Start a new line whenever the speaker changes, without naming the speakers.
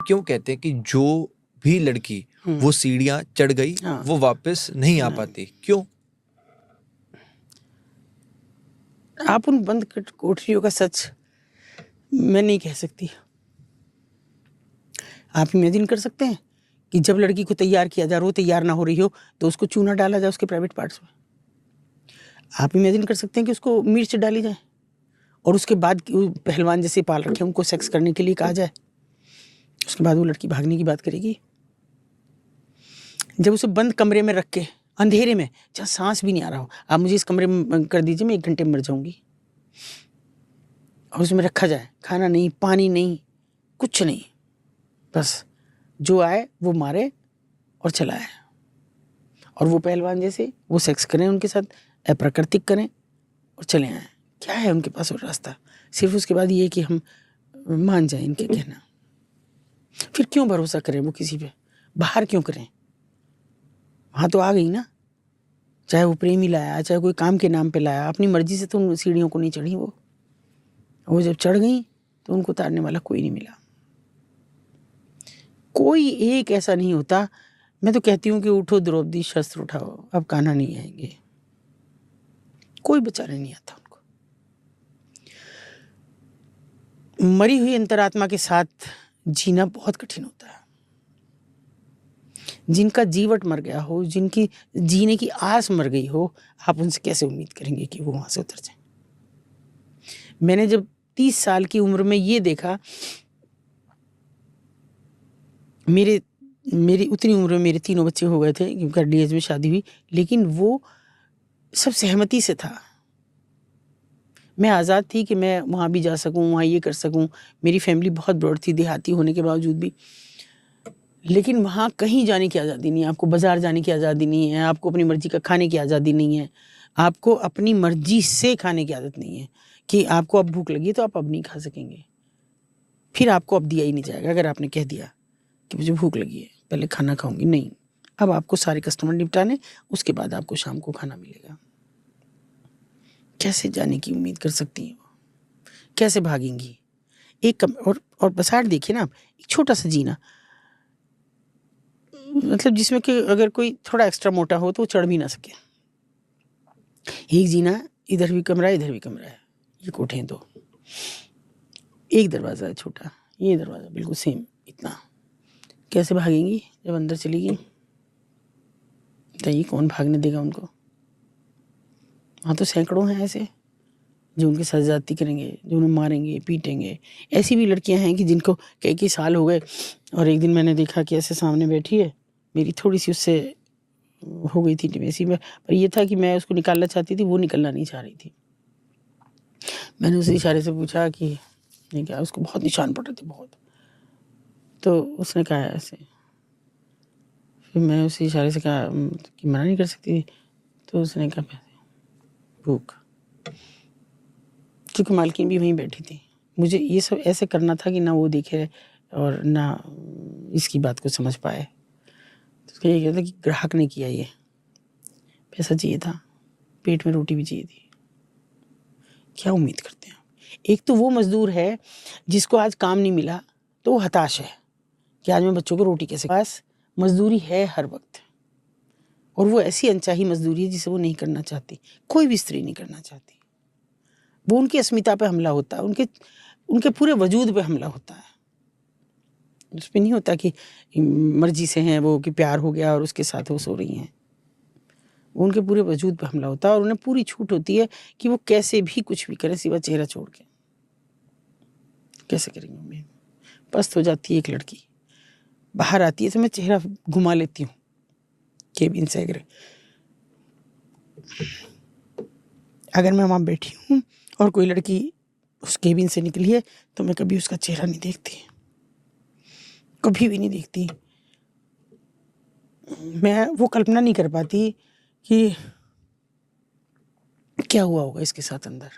क्यों कहते हैं कि जो भी लड़की वो सीढ़ियां चढ़ गई वो वापस नहीं आ पाती, क्यों?
आप उन बंद कोठरियों का सच मैं नहीं कह सकती। आप इमेजिन कर सकते हैं कि जब लड़की को तैयार किया जाए, वो तैयार ना हो रही हो तो उसको चूना डाला जाए उसके प्राइवेट पार्ट्स में। आप इमेजिन कर सकते हैं कि उसको मिर्च डाली जाए और उसके बाद पहलवान जैसे पाल रखे उनको सेक्स करने के लिए कहा जाए, उसके बाद वो लड़की भागने की बात करेगी? जब उसे बंद कमरे में रख के अंधेरे में, जहाँ सांस भी नहीं आ रहा हो, आप मुझे इस कमरे में कर दीजिए, मैं 1 घंटे में मर जाऊंगी, और उसमें रखा जाए, खाना नहीं, पानी नहीं, कुछ नहीं, बस जो आए वो मारे और चलाए, और वो पहलवान जैसे वो सेक्स करें उनके साथ, अप्राकृतिक करें और चले आए। क्या है उनके पास और रास्ता? सिर्फ उसके बाद ये कि हम मान जाएं इनके कहना। फिर क्यों भरोसा करें वो किसी पे? बाहर क्यों करें? वहाँ तो आ गई ना, चाहे वो प्रेमी लाया, चाहे कोई काम के नाम पे लाया, अपनी मर्जी से तो उन सीढ़ियों को नहीं चढ़ी वो जब चढ़ गई तो उनको उतारने वाला कोई नहीं मिला। कोई एक ऐसा नहीं होता। मैं तो कहती हूँ कि उठो द्रौपदी, शस्त्र उठाओ, अब कान्हा नहीं आएंगे, कोई बचाने नहीं आता उनको। मरी हुई अंतरात्मा के साथ जीना बहुत कठिन होता है। जिनका जीवट मर गया हो, जिनकी जीने की आस मर गई हो, आप उनसे कैसे उम्मीद करेंगे कि वो वहां से उतर जाए? मैंने जब 30 साल की उम्र में ये देखा, मेरी उतनी उम्र में मेरे 3 बच्चे हो गए थे क्योंकि अर्ली एज में शादी हुई, लेकिन वो सब सहमति से था। मैं आज़ाद थी कि मैं वहाँ भी जा सकूँ, वहाँ ये कर सकूँ। मेरी फैमिली बहुत ब्रॉड थी, देहाती होने के बावजूद भी। लेकिन वहाँ कहीं जाने की आज़ादी नहीं है, आपको बाज़ार जाने की आज़ादी नहीं है, आपको अपनी मर्ज़ी का खाने की आज़ादी नहीं है, आपको अपनी मर्ज़ी से खाने की आदत नहीं है कि आपको अब भूख लगी है तो आप अब नहीं खा सकेंगे। फिर आपको अब दिया ही नहीं जाएगा अगर आपने कह दिया कि मुझे भूख लगी है, पहले खाना खाऊंगी, नहीं। अब आपको सारे कस्टमर निपटाने, उसके बाद आपको शाम को खाना मिलेगा। कैसे जाने की उम्मीद कर सकती हैं वो? कैसे भागेंगी? और बसाड़ देखिए ना आप, एक छोटा सा जीना, मतलब जिसमें कि अगर कोई थोड़ा एक्स्ट्रा मोटा हो तो वो चढ़ भी ना सके। एक जीना, इधर भी कमरा है, इधर भी कमरा है, ये कोठे हैं 2, एक दरवाज़ा है छोटा, ये दरवाज़ा बिल्कुल सेम इतना। कैसे भागेंगी जब अंदर चलेगी? बताइए, कौन भागने देगा उनको? वहाँ तो सैकड़ों हैं ऐसे जो उनके साथ ज़्यादती करेंगे, जो उन्हें मारेंगे, पीटेंगे। ऐसी भी लड़कियां हैं कि जिनको कई साल हो गए, और एक दिन मैंने देखा कि ऐसे सामने बैठी है, मेरी थोड़ी सी उससे हो गई थी इंटीमेसी में, पर ये था कि मैं उसको निकालना चाहती थी, वो निकलना नहीं चाह रही थी। मैंने उसे इशारे से पूछा कि नहीं, क्या उसको बहुत निशान पड़ रहे थे, बहुत। तो उसने कहा ऐसे, फिर मैं उसे इशारे से कहा कि मना नहीं कर सकती, तो उसने कहा भूख, क्योंकि मालकिन भी वहीं बैठी थी। मुझे ये सब ऐसे करना था कि ना वो देखे और ना इसकी बात को समझ पाए। तो उसका ये कहता कि ग्राहक ने किया, ये पैसा चाहिए था, पेट में रोटी भी चाहिए थी। क्या उम्मीद करते हैं? एक तो वो मजदूर है जिसको आज काम नहीं मिला तो वो हताश है कि आज मैं बच्चों को रोटी कैसे, पास मजदूरी है हर वक्त, और वो ऐसी अनचाही मजदूरी है जिसे वो नहीं करना चाहती, कोई भी स्त्री नहीं करना चाहती। वो उनकी अस्मिता पे हमला होता है, उनके पूरे वजूद पे हमला होता है। उस पर नहीं होता कि मर्जी से हैं वो, कि प्यार हो गया और उसके साथ वो सो रही हैं। वो उनके पूरे वजूद पे हमला होता है, और उन्हें पूरी छूट होती है कि वो कैसे भी कुछ भी करें सिवा चेहरा छोड़ के। कैसे करेंगे उम्मीद? पस्त हो जाती है एक लड़की, बाहर आती है तो मैं चेहरा घुमा लेती हूँ केबिन से। अगर मैं वहाँ बैठी हूँ और कोई लड़की उस केबिन से निकली है तो मैं कभी उसका चेहरा नहीं देखती, कभी भी नहीं देखती। मैं वो कल्पना नहीं कर पाती कि क्या हुआ होगा इसके साथ अंदर।